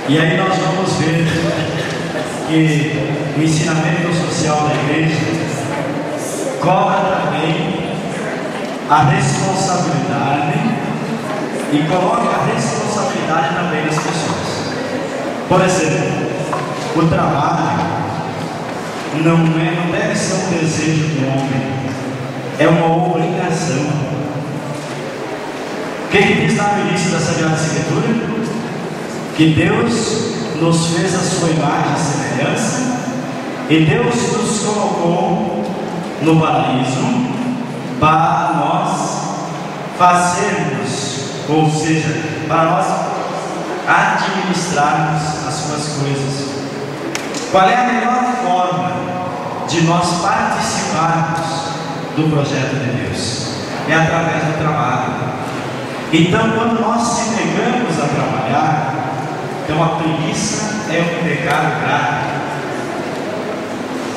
E aí nós vamos ver que o ensinamento social da igreja cobra também a responsabilidade e coloca a responsabilidade também nas pessoas. Por exemplo, o trabalho não deve ser um desejo do homem, é uma obrigação. Quem diz lá no início da Sagrada Escritura que Deus nos fez a sua imagem e semelhança, e Deus nos colocou no paraíso para nós fazermos, ou seja, para nós administrarmos as suas coisas. Qual é a melhor forma de nós participarmos do projeto de Deus? É através do trabalho. Então, quando nós se negamos a trabalhar, então a preguiça é um pecado grave.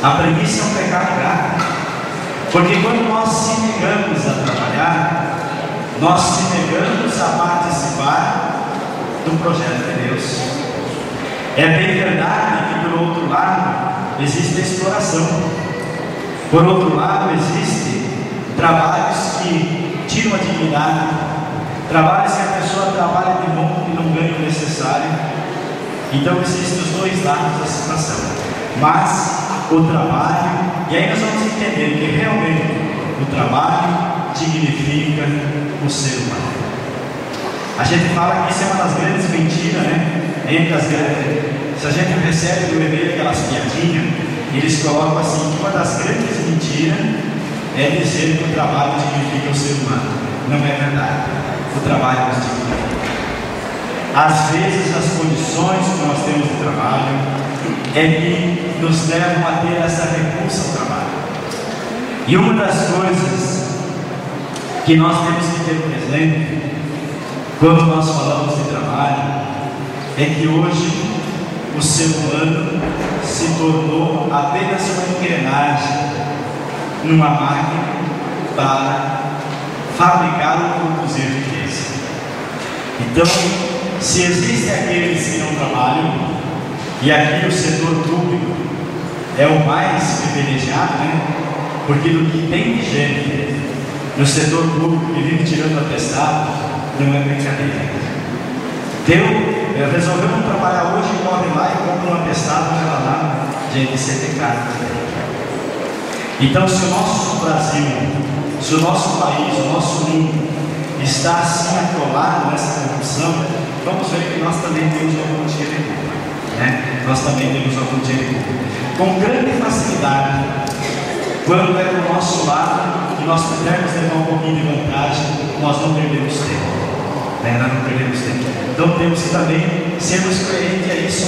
A preguiça é um pecado grave, porque quando nós se negamos a trabalhar, nós se negamos a participar do projeto de Deus. É bem verdade que, por outro lado, existe a exploração. Por outro lado, existem trabalhos que tiram a dignidade, trabalhos que a pessoa trabalha de bom e não ganha o necessário. Então existem os dois lados da situação. Mas o trabalho, e aí nós vamos entender que realmente o trabalho dignifica o ser humano. A gente fala que isso é uma das grandes mentiras, né? Entre as grandes, se a gente recebe do e-mail aquelas piadinhas, eles colocam assim que uma das grandes mentiras é dizer que o trabalho dignifica o ser humano. Não é verdade. O trabalho nos dignifica. Às vezes as condições que nós temos de trabalho é que nos levam a ter essa repulsa ao trabalho. E uma das coisas que nós temos que ter presente quando nós falamos de trabalho é que hoje o ser humano se tornou apenas uma engrenagem numa máquina para fabricar ou produzir riqueza. Então, se existem aqueles que não trabalham, e aqui o setor público é o mais privilegiado, né? Porque do que tem de gente no setor público que vive tirando atestado, não é brincadeira. Resolveu não trabalhar hoje, corre lá e compra um atestado, vai lá, gente, isso é pecado. Então, se o nosso Brasil, se o nosso país, o nosso mundo está assim atolado nessa corrupção, vamos ver que nós também temos algum dinheiro público, né? Nós também temos algum dinheiro público. Com grande facilidade, quando é do nosso lado e nós pudermos levar um pouquinho de vantagem, nós não perdemos tempo. Nós não perdemos tempo. Então temos que também sermos coerentes a isso.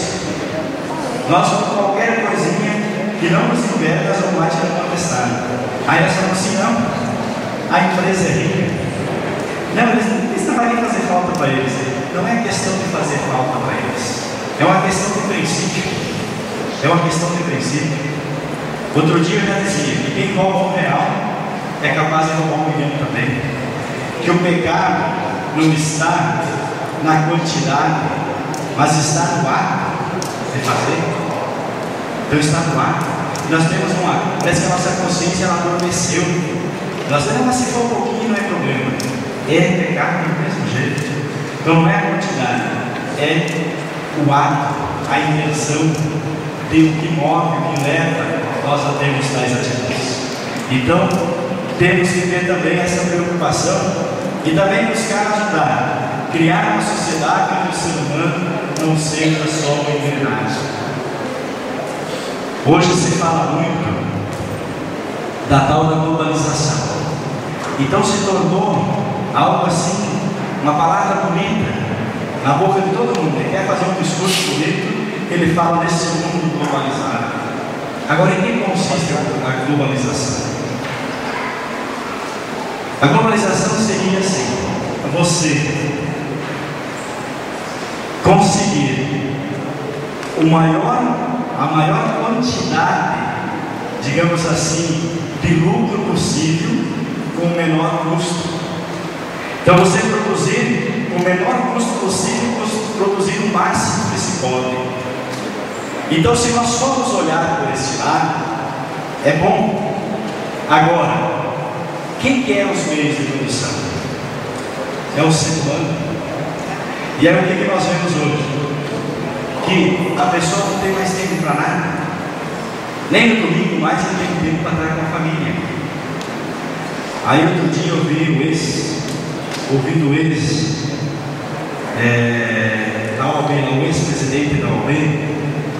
Nós vamos qualquer coisinha que não nos impede, nós vamos lá tirar uma atestado. Aí nós falamos assim, não, a empresa é rica. Não, isso não vai nem fazer falta para eles. Não é questão de fazer falta para eles. É uma questão de princípio. É uma questão de princípio. Outro dia eu já dizia que quem rouba R$1 é capaz de roubar R$1 também. Que o pecado não está na quantidade, mas está no ato de fazer. Então está no ato. Nós temos parece que a nossa consciência ela adormeceu. Nós temos, mas se for um pouquinho não é problema. É pecado do mesmo jeito. Então não é a quantidade, é o ato, a intenção de o que move, o que leva nós a termos tais atitudes. Então temos que ter também essa preocupação e também buscar ajudar, criar uma sociedade onde o ser humano não seja só uma engrenagem. Hoje se fala muito da tal da globalização. Então se tornou algo assim, uma palavra bonita na boca de todo mundo. Ele quer fazer um discurso bonito, ele fala desse mundo globalizado. Agora, em que consiste a globalização? A globalização seria assim: você conseguir a maior quantidade, digamos assim, de lucro possível com o menor custo. Então você produzir o menor custo possível, produzir o máximo que se podem. Então, se nós formos olhar por esse lado, é bom. Agora, quem que é os meios de produção? É o ser humano. E é o que nós vemos hoje? Que a pessoa não tem mais tempo para nada. Nem no domingo mais ele tem tempo para estar com a família. Aí outro dia eu ouvindo o ex-presidente da OAB,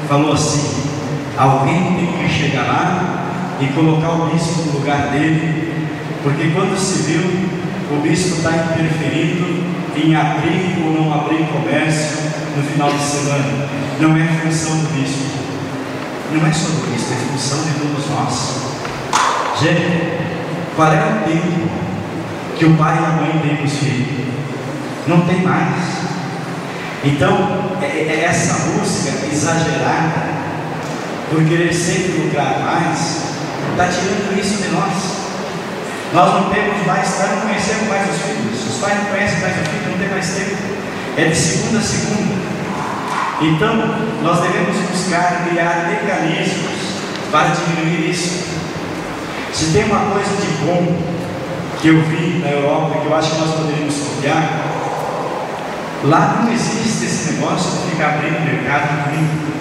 falou assim: alguém tem que chegar lá e colocar o bispo no lugar dele, porque quando se viu, o bispo está interferindo em abrir ou não abrir comércio no final de semana. Não é função do bispo, não é só do bispo, é função de todos nós. Gente, qual é o tempo que o pai e a mãe têm com os filhos? Não tem mais. Então, essa busca exagerada por querer sempre lucrar mais está tirando isso de nós. Nós não temos mais, nós não conhecemos mais os filhos. Os pais não conhecem mais o filho, não tem mais tempo. É de segunda a segunda. Então, nós devemos buscar criar mecanismos para diminuir isso. Se tem uma coisa de bom que eu vi na Europa, que eu acho que nós poderíamos copiar, lá não existe esse negócio de ficar abrindo mercado domingo.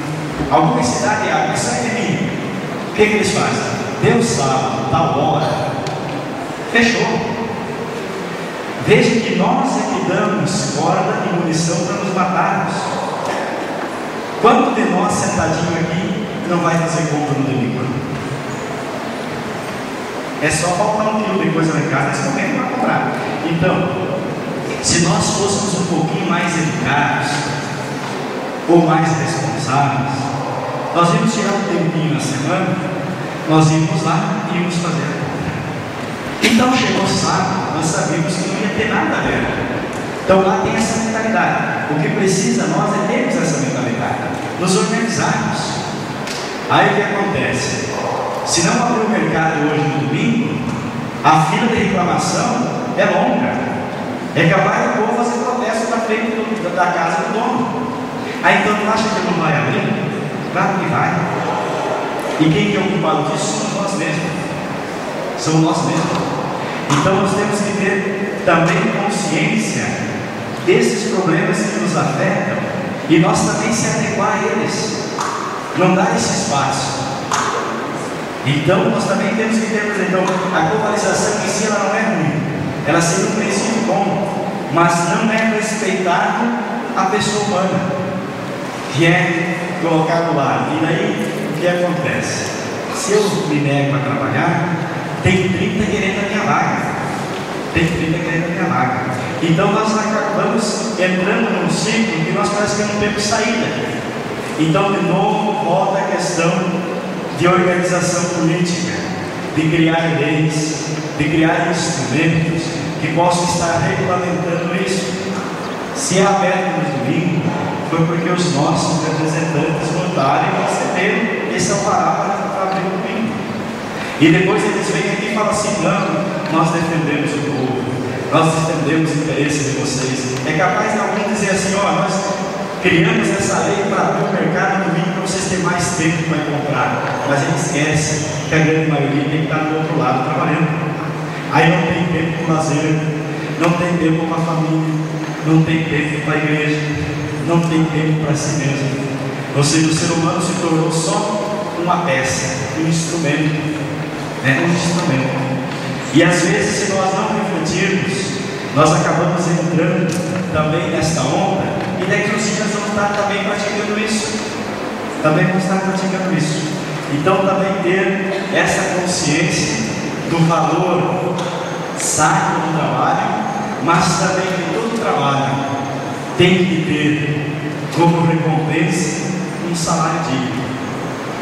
Alguma cidade abre, sai de mim. O que eles fazem? Deu sábado, tal hora, fechou. Veja que nós é que damos corda e munição para nos matarmos. Quanto de nós sentadinho aqui não vai fazer compra no domingo? É só faltar um quilo de coisa lá em casa, esse momento vai comprar. Então, se nós fôssemos um pouquinho mais educados ou mais responsáveis, nós íamos tirar um tempinho na semana, nós íamos lá e íamos fazer a compra. Então chegou sábado, nós sabíamos que não ia ter nada aberto. Então lá tem essa mentalidade. O que precisa nós é termos essa mentalidade, nos organizarmos. Aí o que acontece? Se não abrir o mercado hoje no domingo, a fila de reclamação é longa. É capaz do povo fazer protesto na frente da casa do dono. Aí então tu acha que não vai abrir? Claro que vai. E quem que é o culpado disso? Somos nós mesmos. Somos nós mesmos. Então nós temos que ter também consciência desses problemas que nos afetam e nós também se adequar a eles. Não dar esse espaço. Então nós também temos que ter, por exemplo, a globalização em si ela não é ruim. Ela seria um princípio bom, mas não é respeitado a pessoa humana, que é colocado lá. E daí o que acontece? Se eu me nego a trabalhar, tem 30 querendo a minha vaga. Tem 30 querendo a minha vaga. Então nós acabamos entrando num ciclo que nós parece que não temos saída. Então de novo volta a questão de organização política, de criar leis, de criar instrumentos que possam estar regulamentando isso. Se é aberto no domingo, foi porque os nossos representantes votaram e receberam esse alvará para abrir o domingo. E depois eles vêm aqui e falam assim: não, nós defendemos o povo, nós defendemos o interesse de vocês. É capaz de alguém dizer assim: ó, nós criamos essa lei para abrir o mercado no domingo para vocês terem mais tempo para comprar. Mas ele esquece que a grande maioria tem que estar do outro lado trabalhando. Aí não tem tempo para o lazer, não tem tempo para a família, não tem tempo para a igreja, não tem tempo para si mesmo. Ou seja, o ser humano se tornou só uma peça, um instrumento, né? Um instrumento. E às vezes, se nós não refletirmos, nós acabamos entrando também nesta onda, e daqui uns dias vamos estar também praticando isso. Também vamos estar praticando isso. Então também ter essa consciência do valor sacro do trabalho, mas também que todo trabalho tem que ter como recompensa um salário digno,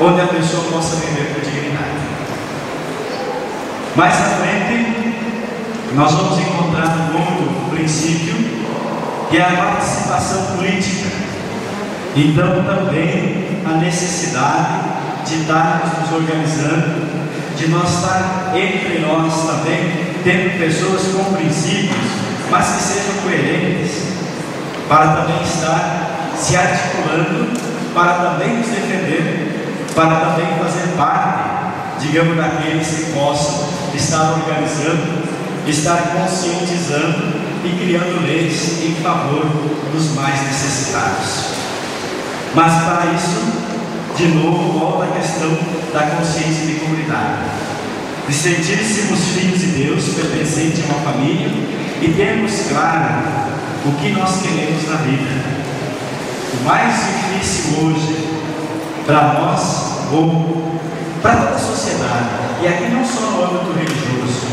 onde a pessoa possa viver com dignidade. Mais à frente, nós vamos encontrar um outro princípio, que é a participação política. Então também a necessidade de estarmos nos organizando, de nós estar entre nós também, tendo pessoas com princípios, mas que sejam coerentes, para também estar se articulando para também nos defender, para também fazer parte, digamos, daqueles que possam estar organizando, estar conscientizando e criando leis em favor dos mais necessitados. Mas para isso, de novo, volta a questão da consciência de comunidade, de sentir-se-nos filhos de Deus, pertencentes a uma família e termos claro o que nós queremos na vida. O mais difícil hoje para nós, ou para toda a sociedade, e aqui não só no âmbito religioso,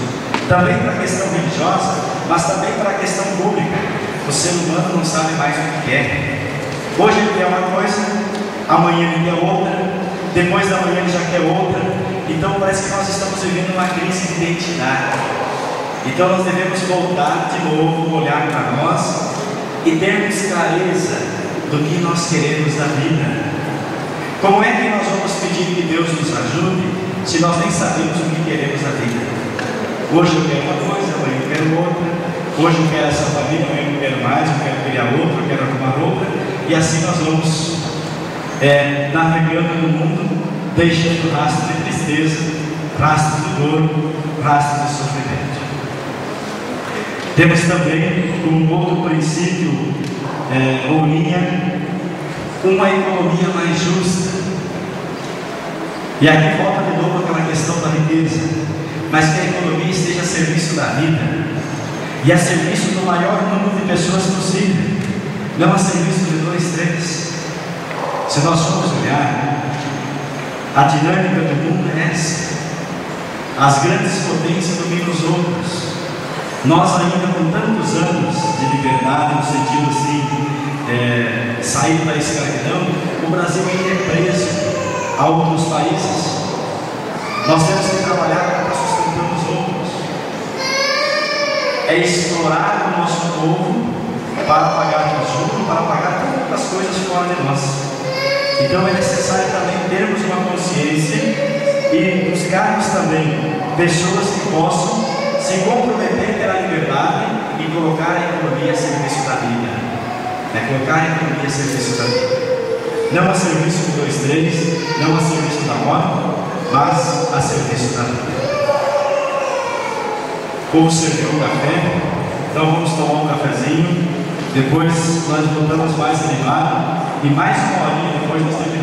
também para a questão religiosa, mas também para a questão pública. O ser humano não sabe mais o que quer. Hoje ele quer uma coisa, amanhã ele quer outra, depois da manhã ele já quer outra. Então parece que nós estamos vivendo uma crise de identidade. Então nós devemos voltar de novo, olhar para nós e termos clareza do que nós queremos da vida. Como é que nós vamos pedir que Deus nos ajude se nós nem sabemos o que queremos da vida? Hoje eu quero uma coisa, amanhã eu quero outra. Hoje eu quero essa família, amanhã eu não quero mais, eu quero criar outra, eu quero arrumar outra. E assim nós vamos navegando no mundo, deixando rastro de tristeza, rastro de dor, rastro de sofrimento. Temos também um outro princípio ou linha, uma economia mais justa. E aqui volta de novo aquela questão da riqueza, mas que a economia esteja a serviço da vida e a serviço do maior número de pessoas possível, não a serviço de 2, 3. Se nós formos olhar, a dinâmica do mundo é essa. As grandes potências dominam os outros. Nós ainda com tantos anos de liberdade, no sentido assim, sair da escravidão, o Brasil ainda é preso a outros países. Nós temos que trabalhar para sustentar os outros. É explorar o nosso povo para pagar o juros, para pagar todas as coisas fora de nós. Então é necessário também termos uma consciência e buscarmos também pessoas que possam se comprometer pela liberdade e colocar a economia a serviço da vida. Colocar a economia a serviço da vida. Não a serviço de 2, 3, não a serviço da moda, mas a serviço da vida. O povo serviu um café, então vamos tomar um cafezinho. Depois nós voltamos mais animados e mais uma horinha depois nós terminamos.